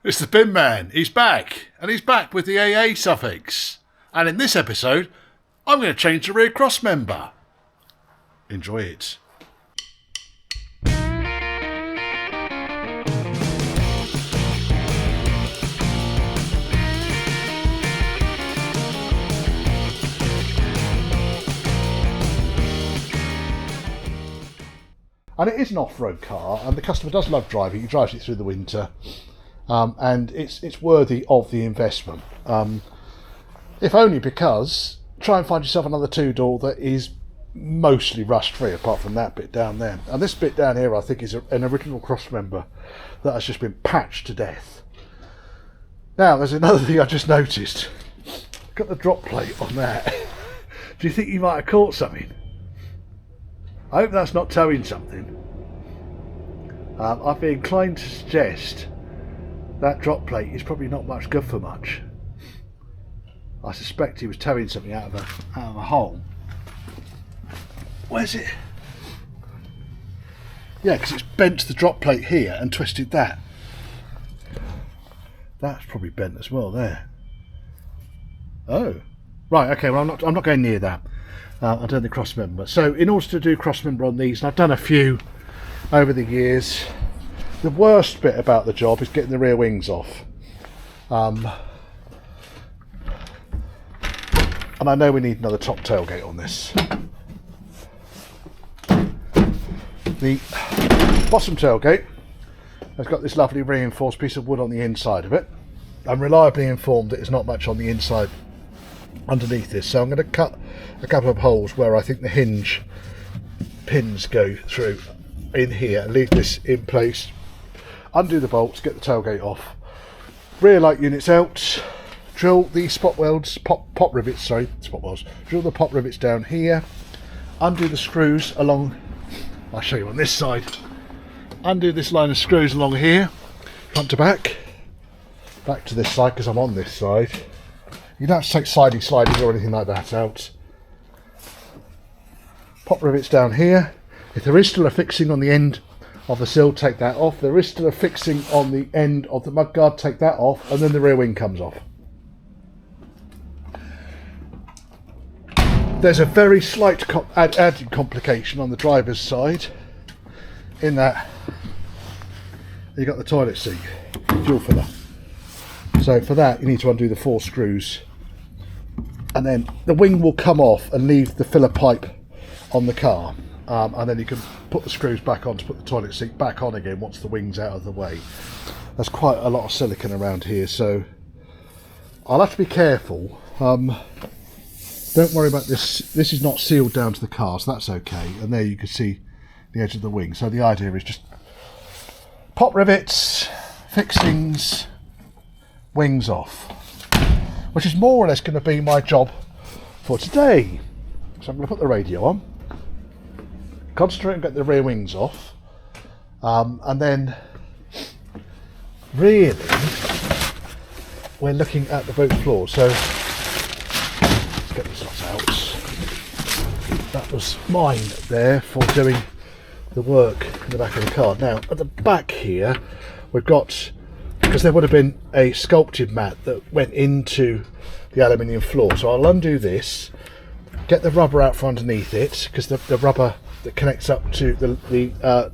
It's the bin man. He's back. And he's back with the AA suffix. And in this episode, I'm going to change the rear cross member. Enjoy it. And it is an off-road car, and the customer does love driving. He drives it through the winter. And it's worthy of the investment, if only because try and find yourself another two-door that is mostly rust-free, apart from that bit down there. And this bit down here, I think, is an original cross member that has just been patched to death. Now, there's another thing I just noticed. Got the drop plate on that. Do you think you might have caught something? I hope that's not towing something. I'd be inclined to suggest that drop plate is probably not much good for much. I suspect he was towing something out of a hole. Where's it? Yeah, because it's bent the drop plate here and twisted that. That's probably bent as well there. Oh, right. Okay. Well, I'm not going near that. I've done the cross member. So, in order to do cross member on these, and I've done a few over the years. The worst bit about the job is getting the rear wings off. And I know we need another top tailgate on this. The bottom tailgate has got this lovely reinforced piece of wood on the inside of it. I'm reliably informed that there's not much on the inside underneath this, so I'm going to cut a couple of holes where I think the hinge pins go through in here and leave this in place. Undo the bolts, get the tailgate off, rear light units out, drill the spot welds, pop rivets, drill the pop rivets down here, undo the screws along, I'll show you on this side, undo this line of screws along here, front to back to this side because I'm on this side. You don't have to take sliders or anything like that out. Pop rivets down here. If there is still a fixing on the end of the sill, take that off. There is still a fixing on the end of the mudguard, take that off, and then the rear wing comes off. There's a very slight added complication on the driver's side, in that you've got the toilet seat, dual filler. So for that you need to undo the 4 screws, and then the wing will come off and leave the filler pipe on the car. And then you can put the screws back on to put the toilet seat back on again once the wing's out of the way. There's quite a lot of silicone around here, so I'll have to be careful. Don't worry about this. This is not sealed down to the car, so that's okay. And there you can see the edge of the wing. So the idea is just pop rivets, fixings, wings off, which is more or less going to be my job for today. So I'm going to put the radio on, concentrate and get the rear wings off, and then really we're looking at the boot floor. So let's get this lot out. That was mine there for doing the work in the back of the car. Now at the back here we've got, because there would have been a sculpted mat that went into the aluminium floor, so I'll undo this, get the rubber out from underneath it, because the rubber that connects up to the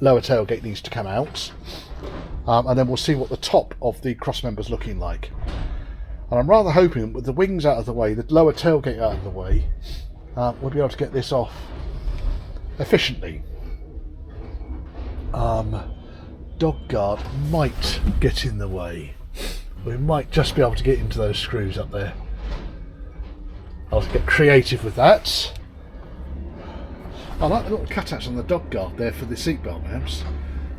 lower tailgate needs to come out, and then we'll see what the top of the cross member's looking like. And I'm rather hoping with the wings out of the way, the lower tailgate out of the way, we'll be able to get this off efficiently. Dog guard might get in the way. We might just be able to get into those screws up there. I'll get creative with that. I like the little cutouts on the dog guard there for the seatbelt mounts.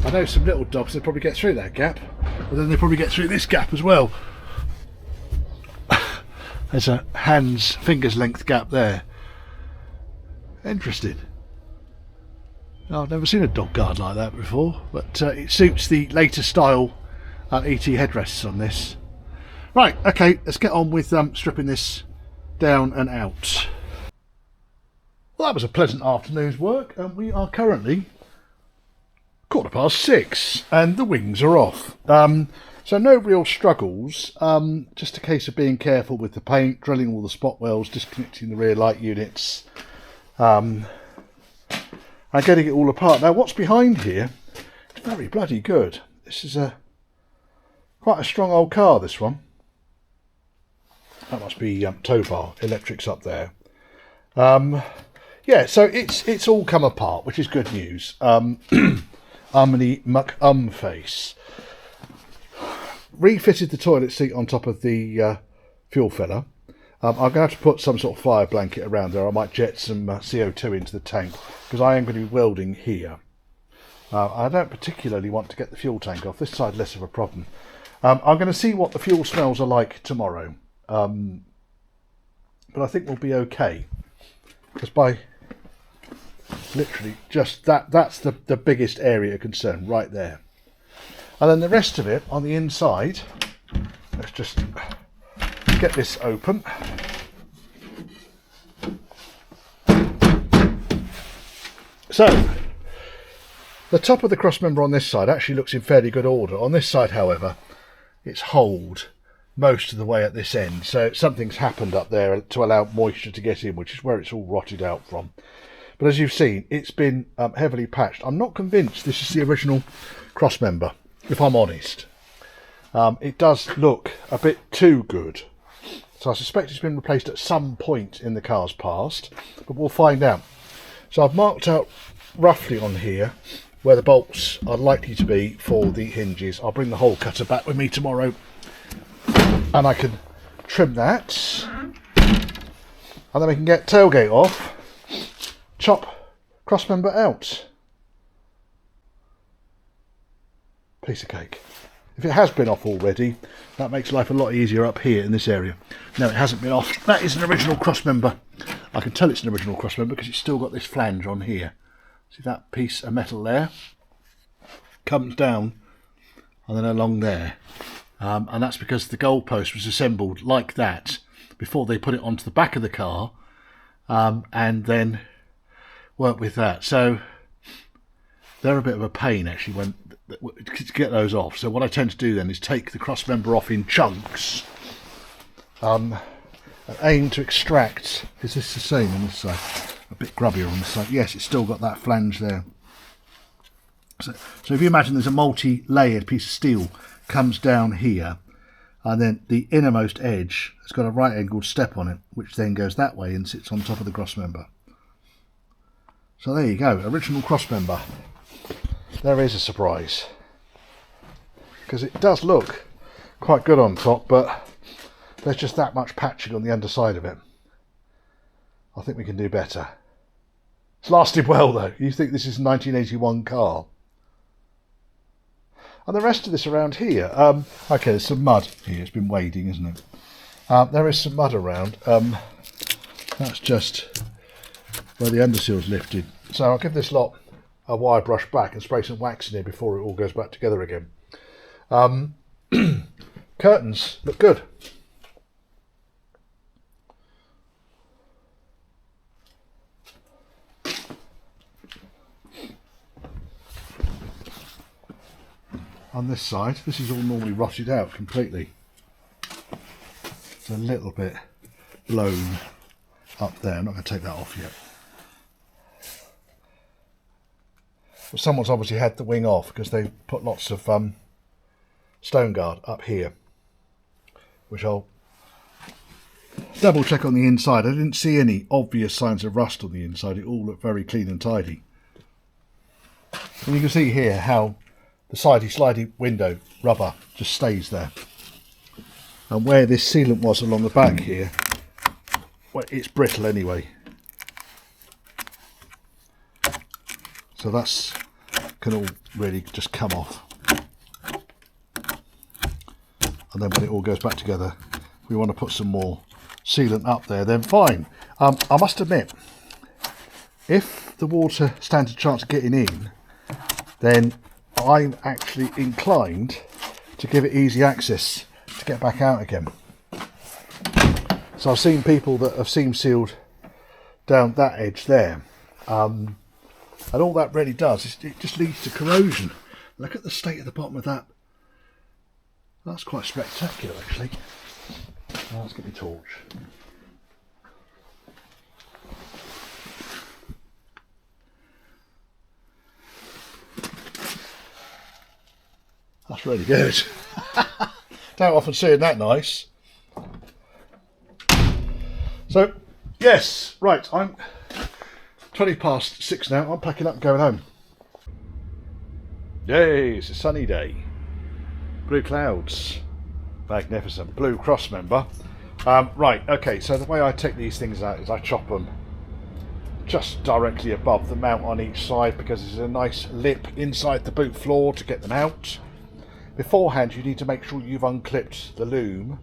I know some little dogs, they probably get through that gap, but then they probably get through this gap as well. There's a fingers length gap there. Interesting. I've never seen a dog guard like that before, but it suits the later style ET headrests on this. Right, okay, let's get on with stripping this down and out. Well, that was a pleasant afternoon's work, and we are currently 6:15 and the wings are off. So no real struggles, just a case of being careful with the paint, drilling all the spot wells, disconnecting the rear light units, and getting it all apart. Now what's behind here is very bloody good. This is quite a strong old car, this one. That must be tow bar, electrics up there. Yeah, so it's all come apart, which is good news. Umny muck face. Refitted the toilet seat on top of the fuel filler. I'm going to have to put some sort of fire blanket around there. I might jet some CO2 into the tank, because I am going to be welding here. I don't particularly want to get the fuel tank off. This side less of a problem. I'm going to see what the fuel smells are like tomorrow. But I think we'll be okay. Because by literally just that's the biggest area of concern right there. And then the rest of it on the inside, let's just get this open. So the top of the cross member on this side actually looks in fairly good order. On this side, however, it's holed most of the way at this end, so something's happened up there to allow moisture to get in, which is where it's all rotted out from. But as you've seen, it's been heavily patched. I'm not convinced this is the original cross member, if I'm honest. It does look a bit too good, so I suspect it's been replaced at some point in the car's past, but we'll find out. So I've marked out roughly on here where the bolts are likely to be for the hinges. I'll bring the hole cutter back with me tomorrow and I can trim that, and then we can get tailgate off, chop cross member out. Piece of cake. If it has been off already, that makes life a lot easier up here in this area. No, it hasn't been off. That is an original cross member. I can tell it's an original cross member because it's still got this flange on here. See that piece of metal there? Comes down and then along there. And that's because the goalpost was assembled like that before they put it onto the back of the car, and then work with that. So they're a bit of a pain actually when to get those off. So what I tend to do then is take the cross member off in chunks, and aim to extract. Is this the same on this side? A bit grubbier on this side. Yes, it's still got that flange there. So if you imagine there's a multi-layered piece of steel comes down here, and then the innermost edge has got a right angled step on it, which then goes that way and sits on top of the cross member. So there you go, original cross member. There is a surprise, because it does look quite good on top, but there's just that much patching on the underside of it. I think we can do better. It's lasted well though. You think this is a 1981 car? And the rest of this around here, okay, there's some mud here. It's been wading, isn't it? There is some mud around. That's just where the underseal's lifted. So I'll give this lot a wire brush back and spray some wax in here before it all goes back together again. Curtains look good. On this side, this is all normally rotted out completely. It's a little bit blown up there. I'm not going to take that off yet. But someone's obviously had the wing off because they put lots of stone guard up here, which I'll double check on the inside. I didn't see any obvious signs of rust on the inside. It all looked very clean and tidy. And you can see here how the slidey window rubber just stays there, and where this sealant was along the back here, well, it's brittle anyway, so that's can all really just come off. And then when it all goes back together, if we want to put some more sealant up there, then fine. I must admit, if the water stands a chance of getting in, then I'm actually inclined to give it easy access to get back out again. So I've seen people that have seam sealed down that edge there, and all that really does is it just leads to corrosion. Look at the state of the bottom of that That's quite spectacular, actually. Let's get my torch. That's really good. Don't often see it that nice. So, yes, right, I'm 20 past 6 now. I'm packing up and going home. Yay, it's a sunny day. Blue clouds. Magnificent. Blue cross member. Right, okay, so the way I take these things out is I chop them just directly above the mount on each side, because there's a nice lip inside the boot floor to get them out. Beforehand, you need to make sure you've unclipped the loom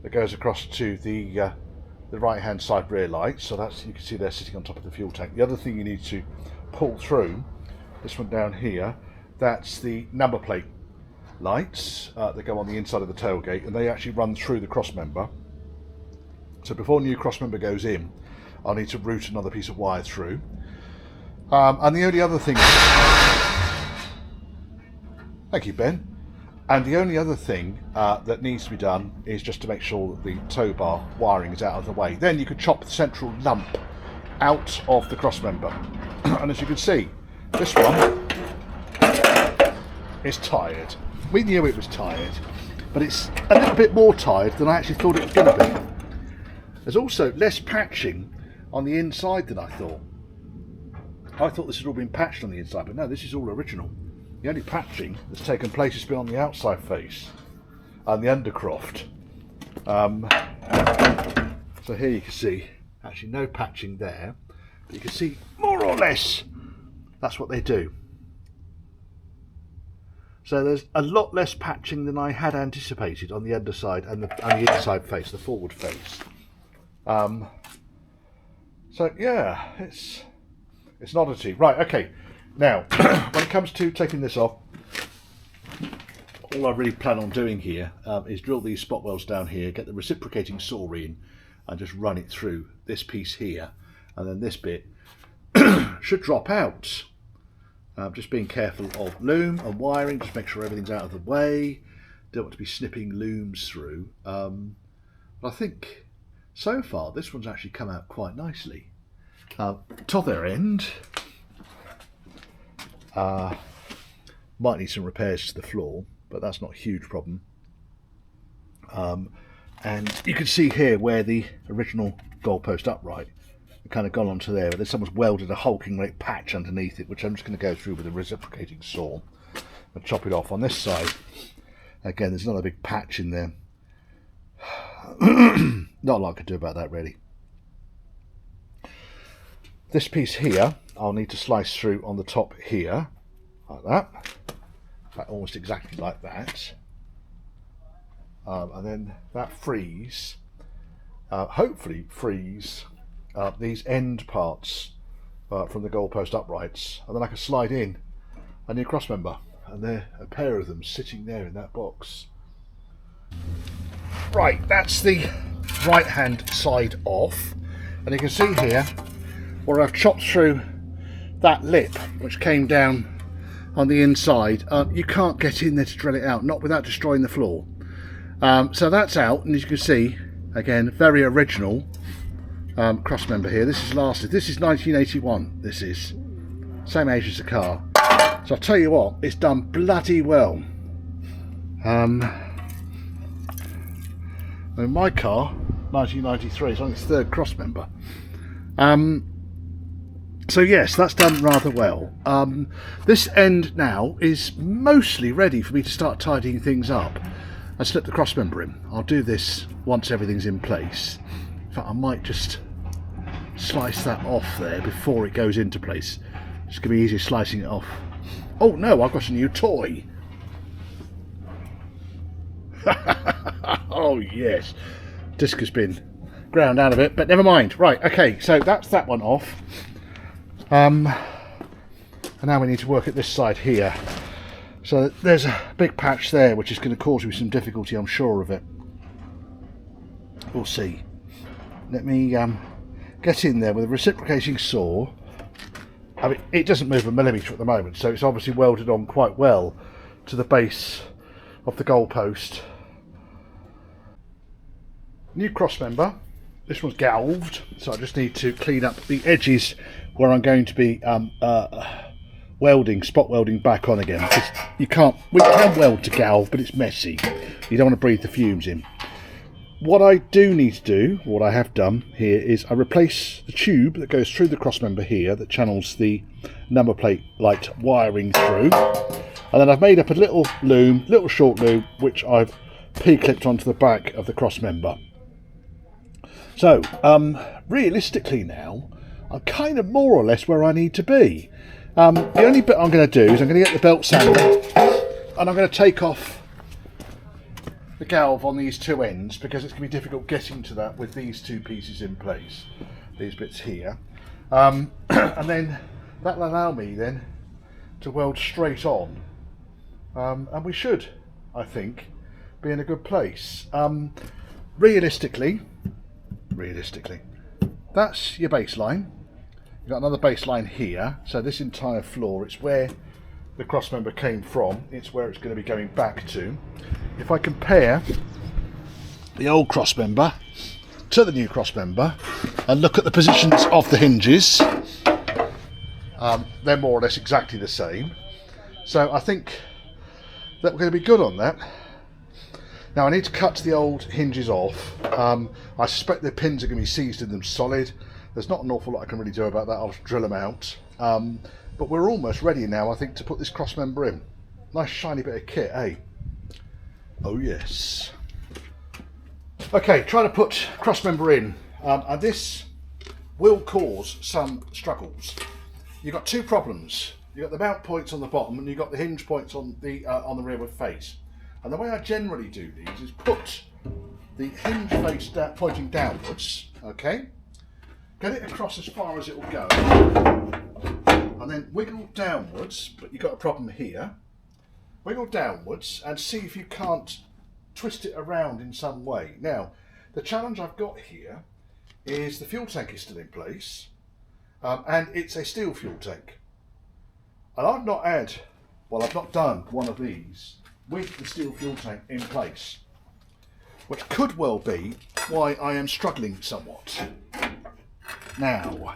that goes across to the right hand side rear light, so that's, you can see they're sitting on top of the fuel tank. The other thing you need to pull through, this one down here, that's the number plate lights that go on the inside of the tailgate, and they actually run through the cross member. So before new cross member goes in, I'll need to route another piece of wire through. And the only other thing, thank you, Ben. And the only other thing that needs to be done is just to make sure that the tow bar wiring is out of the way. Then you could chop the central lump out of the cross member. And as you can see, this one is tired. We knew it was tired, but it's a little bit more tired than I actually thought it was going to be. There's also less patching on the inside than I thought. I thought this had all been patched on the inside, but no, this is all original. The only patching that's taken place has been on the outside face and the undercroft. So here you can see, actually no patching there, but you can see more or less that's what they do. So there's a lot less patching than I had anticipated on the underside and the inside face, the forward face. So yeah, it's an oddity. Right, okay. Now, when it comes to taking this off, all I really plan on doing here is drill these spot welds down here, get the reciprocating saw in, and just run it through this piece here, and then this bit should drop out. Just being careful of loom and wiring, just make sure everything's out of the way. Don't want to be snipping looms through. But I think so far this one's actually come out quite nicely. Top their end. Might need some repairs to the floor, but that's not a huge problem. And you can see here where the original goalpost upright kind of gone onto there, but then someone's welded a hulking great patch underneath it, which I'm just going to go through with a reciprocating saw and chop it off. On this side, again, there's another big patch in there. Not a lot I could do about that, really. This piece here, I'll need to slice through on the top here, like that, almost exactly like that. And then that frees, hopefully frees these end parts from the goalpost uprights, and then I can slide in a new cross member, and there are a pair of them sitting there in that box. Right, that's the right hand side off, and you can see here where I've chopped through that lip which came down on the inside. You can't get in there to drill it out, not without destroying the floor. So that's out, and as you can see, again, very original cross member here. This is 1981. This is same age as the car. So I'll tell you what, it's done bloody well. In my car, 1993, it's on its third cross member. So yes, that's done rather well. This end now is mostly ready for me to start tidying things up and slip the cross member in. I'll do this once everything's in place. In fact, I might just slice that off there before it goes into place. It's going to be easier slicing it off. Oh no, I've got a new toy. Oh yes, disc has been ground out of it, but never mind. Right, okay, so that's that one off. And now we need to work at this side here. So there's a big patch there which is going to cause me some difficulty, I'm sure of it. We'll see. Let me get in there with a reciprocating saw. I mean, it doesn't move a millimetre at the moment, so it's obviously welded on quite well to the base of the goalpost. New cross member. This one's galved, so I just need to clean up the edges where I'm going to be welding, spot welding back on again. We can weld to galv, but it's messy. You don't want to breathe the fumes in. What I do need to do, what I have done here, is I replace the tube that goes through the cross member here that channels the number plate light wiring through, and then I've made up a little loom, little short loom, which I've P-clipped onto the back of the cross member. So realistically now, I'm kind of more or less where I need to be. The only bit I'm going to do is I'm going to get the belt sander and I'm going to take off the galv on these two ends, because it's going to be difficult getting to that with these two pieces in place, these bits here, and then that will allow me then to weld straight on, and we should, I think, be in a good place. Realistically, that's your baseline. You've got another baseline here, so this entire floor, it's where the cross member came from, it's where it's going to be going back to. If I compare the old cross member to the new cross member and look at the positions of the hinges, they're more or less exactly the same. So I think that we're going to be good on that. Now I need to cut the old hinges off. I suspect the pins are going to be seized in them solid. There's not an awful lot I can really do about that. I'll drill them out. But we're almost ready now, I think, to put this cross member in. Nice shiny bit of kit, eh? Oh yes. Okay, trying to put cross member in, and this will cause some struggles. You've got two problems. You've got the mount points on the bottom, and you've got the hinge points on the rearward face. And the way I generally do these is put the hinge face pointing downwards, okay? Get it across as far as it will go, and then wiggle downwards, but you've got a problem here. Wiggle downwards and see if you can't twist it around in some way. Now, the challenge I've got here is the fuel tank is still in place, and it's a steel fuel tank. And I've not done one of these with the steel fuel tank in place, which could well be why I am struggling somewhat. Now,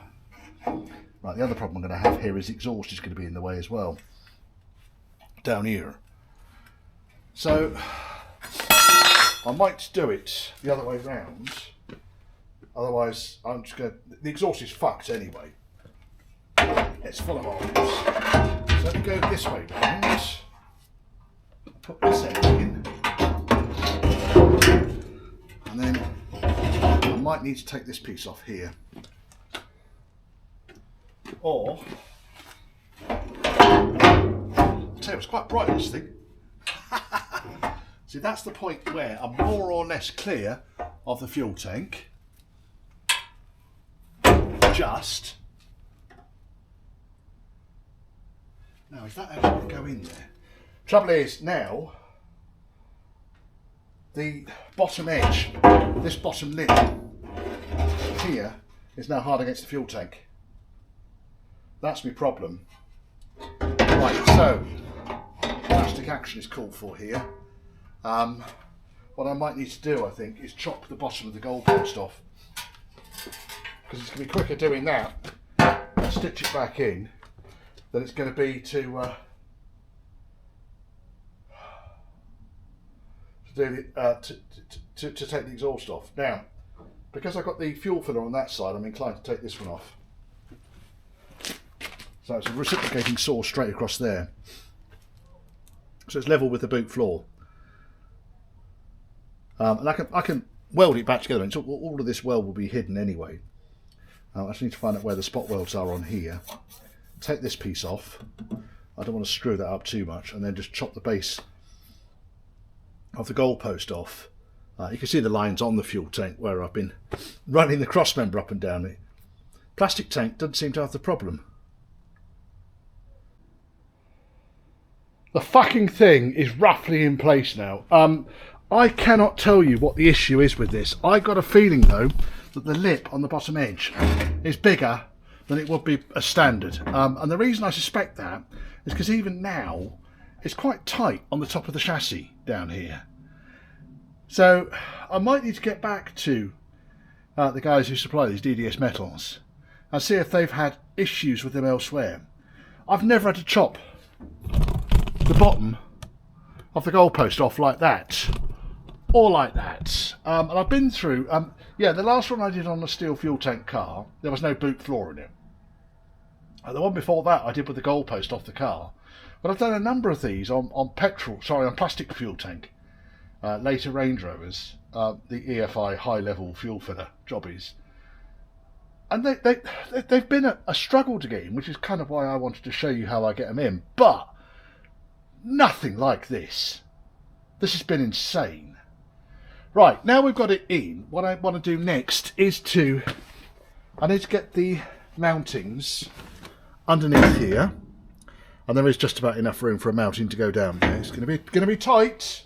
right, the other problem I'm going to have here is the exhaust is going to be in the way as well, down here. So I might do it the other way round, otherwise I'm just going to, the exhaust is fucked anyway. It's full of holes. So let me go this way round, put this end in, and then I might need to take this piece off here. Or, I'll tell you, it's quite bright, this thing. See, that's the point where I'm more or less clear of the fuel tank. Just. Now, is that actually going to go in there? Trouble is, now, the bottom edge, this bottom lip here, is now hard against the fuel tank. That's my problem. Right, so plastic action is called for here. What I might need to do, I think, is chop the bottom of the goalpost off, because it's going to be quicker doing that and stitch it back in than it's going to be to take the exhaust off. Now, because I've got the fuel filler on that side, I'm inclined to take this one off. So it's a reciprocating saw straight across there. So it's level with the boot floor. And I can weld it back together, and so all of this weld will be hidden anyway. I just need to find out where the spot welds are on here. Take this piece off. I don't want to screw that up too much, and then just chop the base of the goalpost off. You can see the lines on the fuel tank where I've been running the cross member up and down it. Plastic tank doesn't seem to have the problem. The fucking thing is roughly in place now. I cannot tell you what the issue is with this. I got a feeling though that the lip on the bottom edge is bigger than it would be a standard. And the reason I suspect that is because even now it's quite tight on the top of the chassis down here. So I might need to get back to the guys who supply these DDS metals and see if they've had issues with them elsewhere. I've never had to chop the bottom of the goalpost off like that, or like that. And I've been through, yeah, the last one I did on a steel fuel tank car, there was no boot floor in it. And the one before that I did with the goalpost off the car. But I've done a number of these on plastic fuel tank, later Range Rovers, the EFI high level fuel filler jobbies. And they've been a struggle to get in, which is kind of why I wanted to show you how I get them in. But nothing like this. This has been insane. Right, now we've got it in, what I want to do next is I need to get the mountings underneath here. And there is just about enough room for a mounting to go down there. It's going to be tight.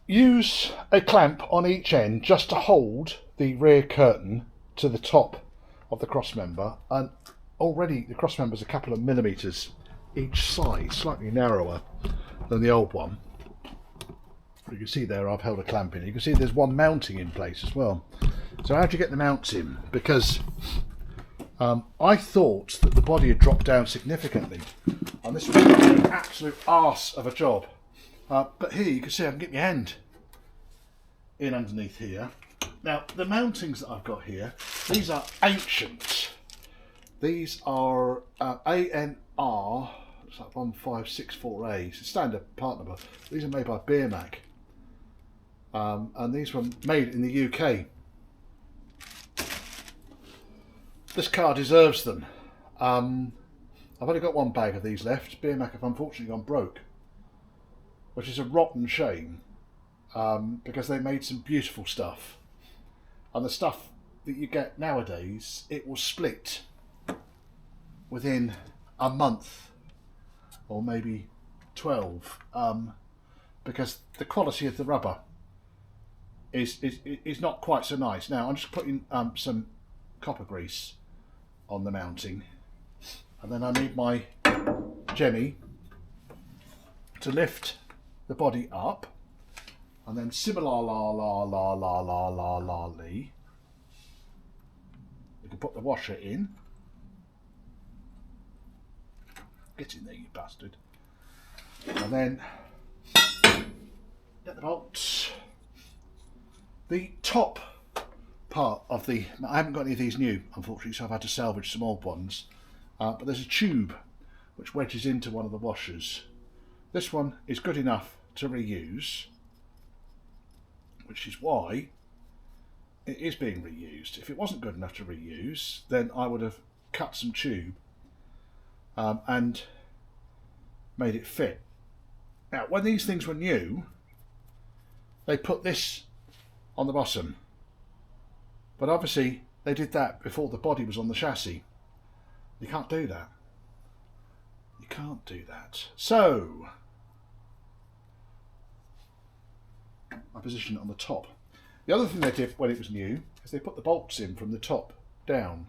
Use a clamp on each end just to hold the rear curtain to the top of the crossmember, and already the crossmember is a couple of millimetres each side, slightly narrower than the old one. You can see there I've held a clamp in. You can see there's one mounting in place as well. So how do you get the mounts in? Because I thought that the body had dropped down significantly, and this was an absolute arse of a job. But here you can see I can get my hand in underneath here. Now the mountings that I've got here, these are ancient. These are ANR, it's like 1564A, it's a standard part number. These are made by Beermac, and these were made in the UK. This car deserves them. I've only got one bag of these left. Beermac have unfortunately gone broke, which is a rotten shame, because they made some beautiful stuff. And the stuff that you get nowadays, it will split within a month or maybe 12, because the quality of the rubber is not quite so nice. Now I'm just putting some copper grease on the mounting, and then I need my jemmy to lift the body up, and then similarly we can put the washer in. Get in there, you bastard. And then get the bolts. The top part of the, I haven't got any of these new unfortunately, so I've had to salvage some old ones, but there's a tube which wedges into one of the washers. This one is good enough to reuse, which is why it is being reused. If it wasn't good enough to reuse, then I would have cut some tube and made it fit. Now when these things were new, they put this on the bottom, but obviously they did that before the body was on the chassis. You can't do that. You can't do that. So I position it on the top. The other thing they did when it was new is they put the bolts in from the top down.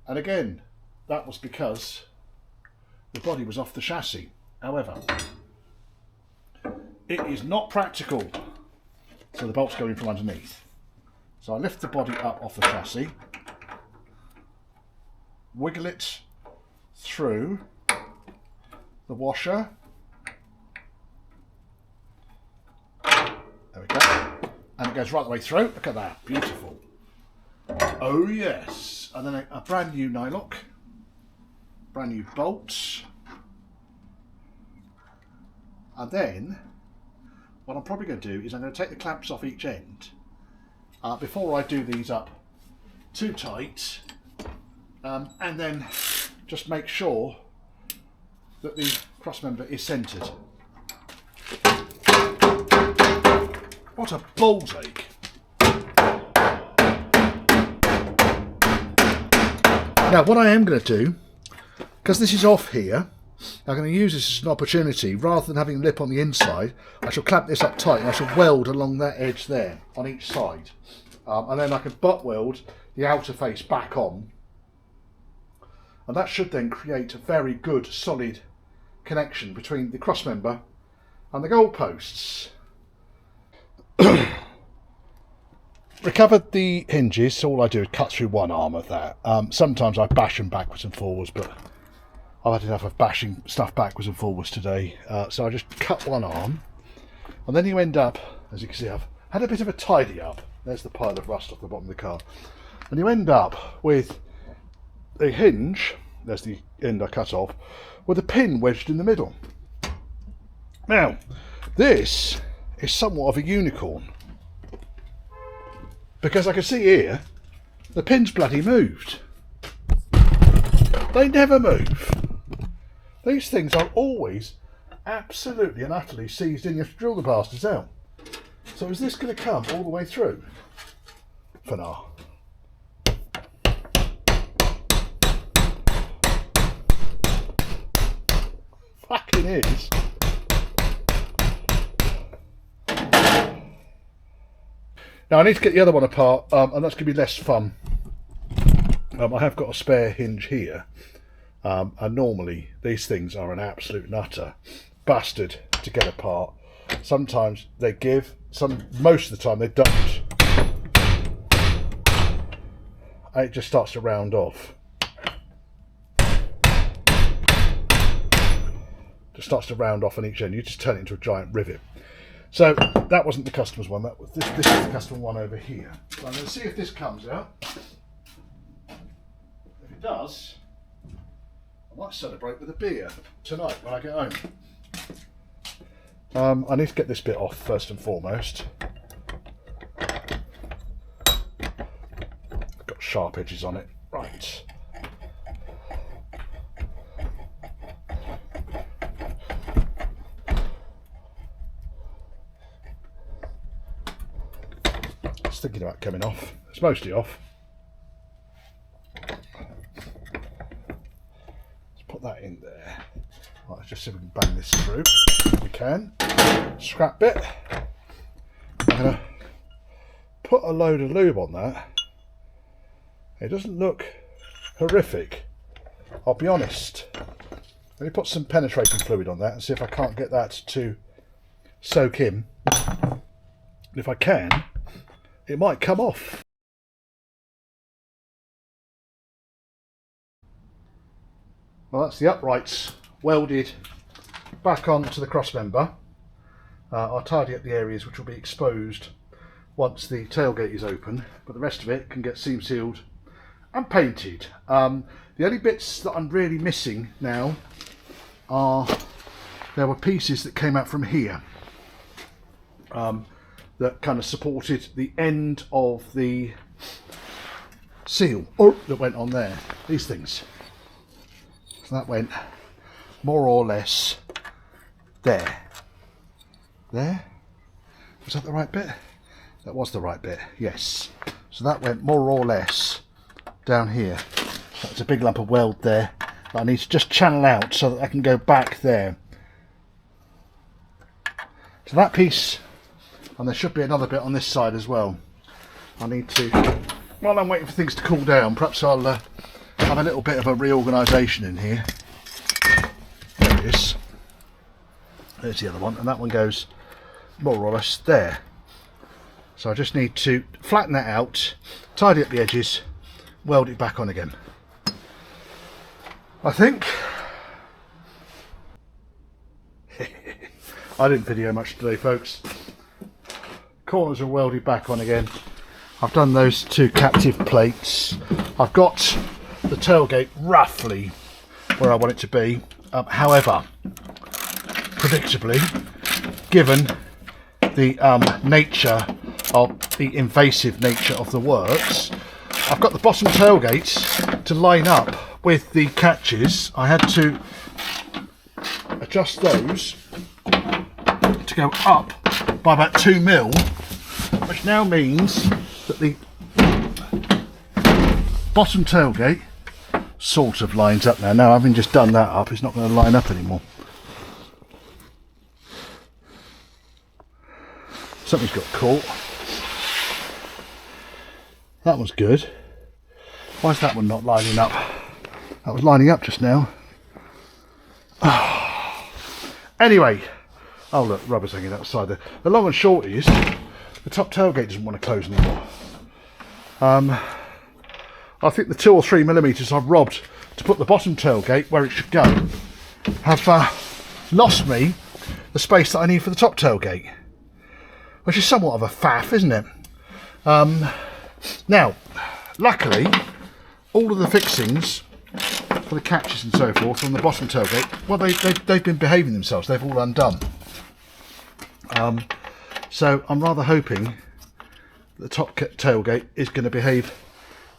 And again, that was because the body was off the chassis. However, it is not practical, so the bolts go in from underneath. So I lift the body up off the chassis, wiggle it through the washer. There we go. And it goes right the way through. Look at that. Beautiful. Oh yes. And then a brand new nylock. Brand new bolts. And then what I'm probably going to do is I'm going to take the clamps off each end before I do these up too tight, and then just make sure that the crossmember is centred. What a balls ache. Now what I am going to do, because this is off here, I'm going to use this as an opportunity. Rather than having a lip on the inside, I shall clamp this up tight and I shall weld along that edge there on each side, and then I can butt weld the outer face back on, and that should then create a very good solid connection between the crossmember and the goalposts. Recovered the hinges, so all I do is cut through one arm of that. Sometimes I bash them backwards and forwards, but I've had enough of bashing stuff backwards and forwards today, so I just cut one arm, and then you end up, as you can see, I've had a bit of a tidy up. There's the pile of rust off the bottom of the car, and you end up with a hinge, there's the end I cut off, with a pin wedged in the middle. Now, this is somewhat of a unicorn, because I can see here, the pin's bloody moved. They never move. These things are always absolutely and utterly seized in. You have to drill the bastards out. So is this going to come all the way through? For now. Fucking is. Now I need to get the other one apart, and that's going to be less fun. I have got a spare hinge here, and normally these things are an absolute nutter bastard to get apart. Sometimes they give, most of the time they don't. And it just starts to round off. Just starts to round off on each end. You just turn it into a giant rivet. So that wasn't the customer's one. That was this is the customer one over here. So I'm going to see if this comes out. If it does, I might celebrate with a beer tonight when I get home. I need to get this bit off first and foremost. Got sharp edges on it. Right. Thinking about coming off. It's mostly off. Let's put that in there. Right, let's just see if we can bang this through. We can. Scrap bit. I'm going to put a load of lube on that. It doesn't look horrific, I'll be honest. Let me put some penetrating fluid on that and see if I can't get that to soak in. And if I can, it might come off. Well, that's the uprights welded back onto the crossmember. I'll tidy up the areas which will be exposed once the tailgate is open, but the rest of it can get seam sealed and painted. The only bits that I'm really missing now are, there were pieces that came out from here. That kind of supported the end of the seal that went on there. These things. So that went more or less there. There? Was that the right bit? That was the right bit, yes. So that went more or less down here. That's a big lump of weld there that I need to just channel out so that I can go back there. So that piece, and there should be another bit on this side as well. I need to, while I'm waiting for things to cool down, perhaps I'll have a little bit of a reorganisation in here. There it is. There's the other one, and that one goes more or less there. So I just need to flatten that out, tidy up the edges, weld it back on again. I think. I didn't video much today, folks. Corners are welded back on again. I've done those two captive plates. I've got the tailgate roughly where I want it to be. However, predictably, given the nature of the invasive nature of the works, I've got the bottom tailgates to line up with the catches. I had to adjust those to go up by about 2 mil, which now means that the bottom tailgate sort of lines up now. Now, having just done that up, it's not going to line up anymore. Something's got caught. That one's good. Why is that one not lining up? That was lining up just now. Anyway, oh look, rubber's hanging outside there. The long and short is, the top tailgate doesn't want to close anymore. I think the 2 or 3 millimeters I've robbed to put the bottom tailgate where it should go have lost me the space that I need for the top tailgate, which is somewhat of a faff, isn't it? Now, luckily, all of the fixings for the catches and so forth on the bottom tailgate, well, they've been behaving themselves. They've all undone. So I'm rather hoping the top tailgate is going to behave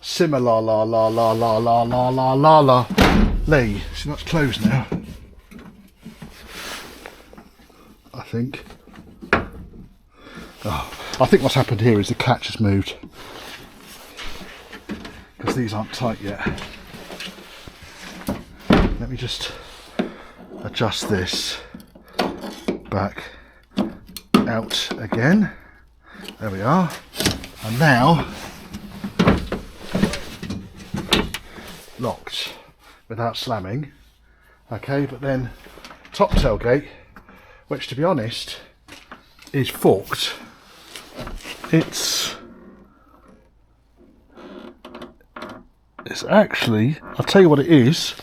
similarly. See, that's closed now, I think. I think what's happened here is the catch has moved, because these aren't tight yet. Let me just adjust this back out again. There we are. And now locked without slamming. Okay, but then top tailgate, which to be honest is forked. It's actually, I'll tell you what it is.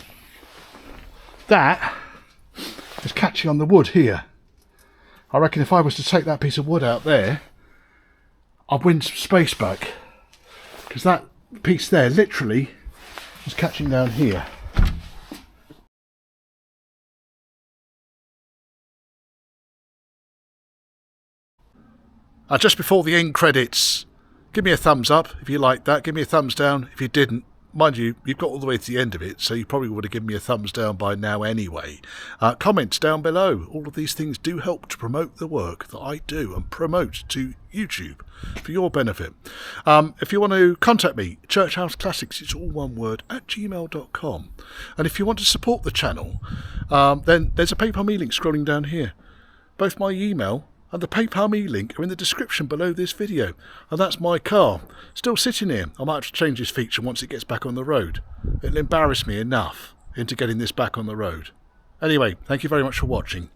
That is catching on the wood here. I reckon if I was to take that piece of wood out there, I'd win some space back, because that piece there literally is catching down here. Just before the end credits, give me a thumbs up if you liked that, give me a thumbs down if you didn't. Mind you, you've got all the way to the end of it, so you probably would have given me a thumbs down by now anyway. Comments down below. All of these things do help to promote the work that I do and promote to YouTube for your benefit. If you want to contact me, churchhouseclassics, it's all one word, @gmail.com. And if you want to support the channel, then there's a PayPal me link scrolling down here. Both my email and the PayPal me link are in the description below this video. And that's my car, still sitting here. I might have to change this feature once it gets back on the road. It'll embarrass me enough into getting this back on the road. Anyway, thank you very much for watching.